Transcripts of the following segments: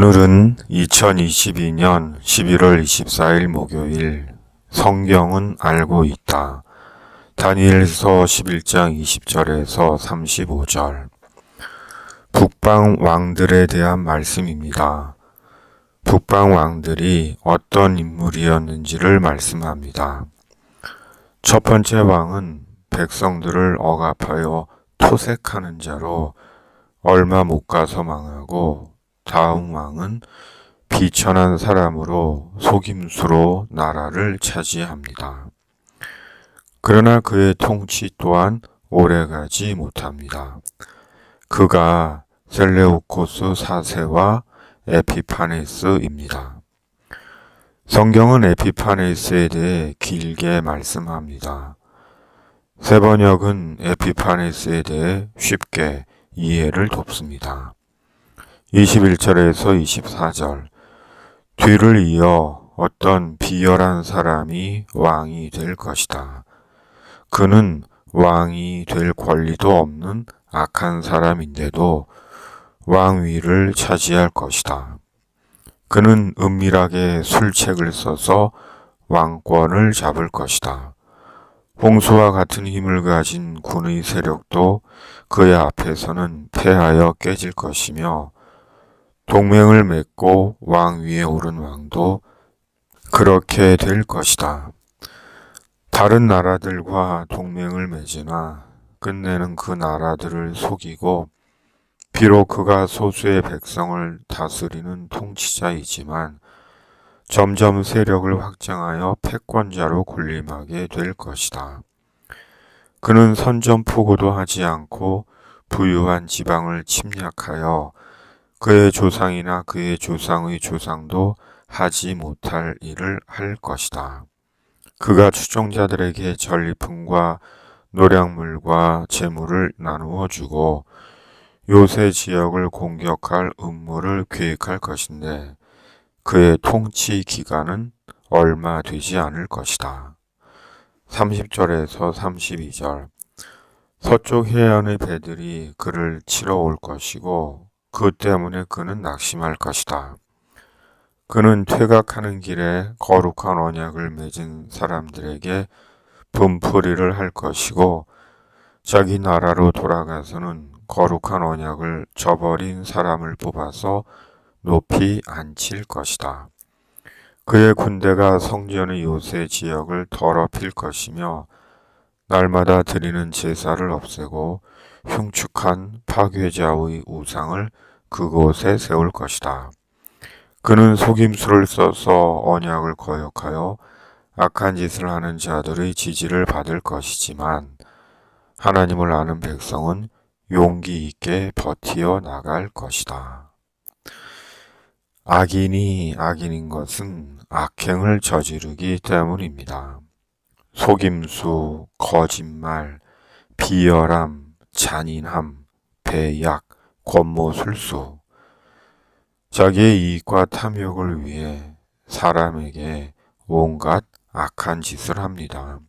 오늘은 2022년 11월 24일 목요일. 성경은 알고 있다. 다니엘서 11장 20절에서 35절. 북방 왕들에 대한 말씀입니다. 북방 왕들이 어떤 인물이었는지를 말씀합니다. 첫 번째 왕은 백성들을 억압하여 토색하는 자로 얼마 못 가서 망하고, 다음 왕은 비천한 사람으로 속임수로 나라를 차지합니다. 그러나 그의 통치 또한 오래가지 못합니다. 그가 셀레우코스 4세와 에피파네스입니다. 성경은 에피파네스에 대해 길게 말씀합니다. 세번역은 에피파네스에 대해 쉽게 이해를 돕습니다. 21절에서 24절. 뒤를 이어 어떤 비열한 사람이 왕이 될 것이다. 그는 왕이 될 권리도 없는 악한 사람인데도 왕위를 차지할 것이다. 그는 은밀하게 술책을 써서 왕권을 잡을 것이다. 홍수와 같은 힘을 가진 군의 세력도 그의 앞에서는 패하여 깨질 것이며, 동맹을 맺고 왕위에 오른 왕도 그렇게 될 것이다. 다른 나라들과 동맹을 맺으나 끝내는 그 나라들을 속이고, 비록 그가 소수의 백성을 다스리는 통치자이지만 점점 세력을 확장하여 패권자로 군림하게 될 것이다. 그는 선전포고도 하지 않고 부유한 지방을 침략하여 그의 조상이나 그의 조상의 조상도 하지 못할 일을 할 것이다. 그가 추종자들에게 전리품과 노량물과 재물을 나누어 주고 요새 지역을 공격할 음모를 계획할 것인데, 그의 통치 기간은 얼마 되지 않을 것이다. 30절에서 32절. 서쪽 해안의 배들이 그를 치러 올 것이고 그 때문에 그는 낙심할 것이다. 그는 퇴각하는 길에 거룩한 언약을 맺은 사람들에게 분풀이를 할 것이고, 자기 나라로 돌아가서는 거룩한 언약을 저버린 사람을 뽑아서 높이 앉힐 것이다. 그의 군대가 성전의 요새 지역을 더럽힐 것이며, 날마다 드리는 제사를 없애고 흉측한 파괴자의 우상을 그곳에 세울 것이다. 그는 속임수를 써서 언약을 거역하여 악한 짓을 하는 자들의 지지를 받을 것이지만, 하나님을 아는 백성은 용기 있게 버티어 나갈 것이다. 악인이 악인인 것은 악행을 저지르기 때문입니다. 속임수, 거짓말, 비열함, 잔인함, 배약, 권모술수, 자기의 이익과 탐욕을 위해 사람에게 온갖 악한 짓을 합니다.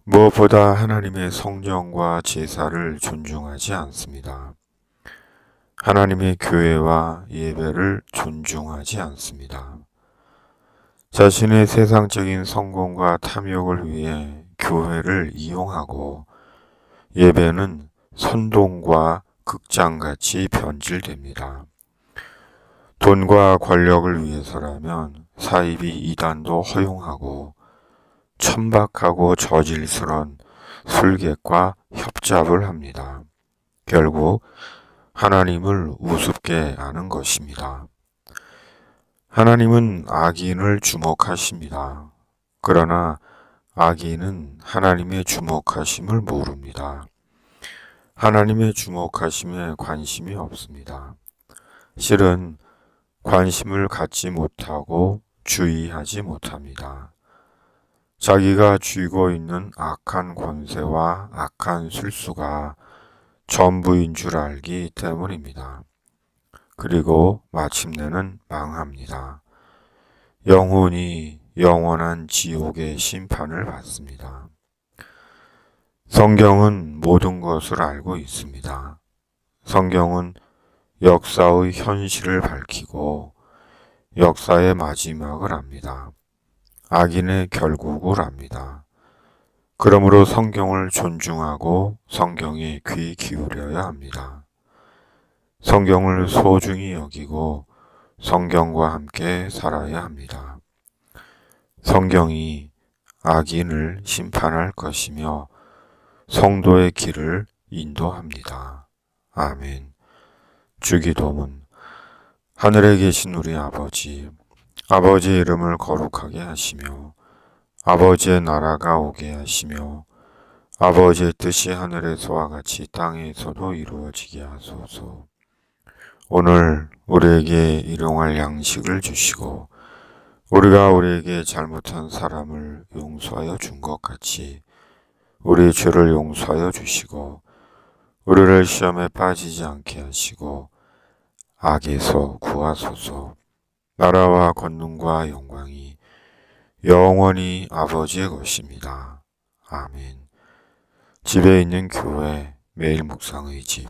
무엇보다 하나님의 성전과 제사를 존중하지 않습니다. 하나님의 교회와 예배를 존중하지 않습니다. 자신의 세상적인 성공과 탐욕을 위해 교회를 이용하고, 예배는 선동과 극장같이 변질됩니다. 돈과 권력을 위해서라면 사이비 이단도 허용하고, 천박하고 저질스런 술객과 협잡을 합니다. 결국 하나님을 우습게 아는 것입니다. 하나님은 악인을 주목하십니다. 그러나 악인은 하나님의 주목하심을 모릅니다. 하나님의 주목하심에 관심이 없습니다. 실은 관심을 갖지 못하고 주의하지 못합니다. 자기가 쥐고 있는 악한 권세와 악한 술수가 전부인 줄 알기 때문입니다. 그리고 마침내는 망합니다. 영혼이 영원한 지옥의 심판을 받습니다. 성경은 모든 것을 알고 있습니다. 성경은 역사의 현실을 밝히고 역사의 마지막을 압니다. 악인의 결국을 압니다. 그러므로 성경을 존중하고 성경에 귀 기울여야 합니다. 성경을 소중히 여기고 성경과 함께 살아야 합니다. 성경이 악인을 심판할 것이며 성도의 길을 인도합니다. 아멘. 주기도문. 하늘에 계신 우리 아버지, 아버지의 이름을 거룩하게 하시며 아버지의 나라가 오게 하시며 아버지의 뜻이 하늘에서와 같이 땅에서도 이루어지게 하소서. 오늘 우리에게 일용할 양식을 주시고 우리가 우리에게 잘못한 사람을 용서하여 준 것 같이 우리 죄를 용서하여 주시고 우리를 시험에 빠지지 않게 하시고 악에서 구하소서. 나라와 권능과 영광이 영원히 아버지의 것입니다. 아멘. 집에 있는 교회 매일 묵상의 집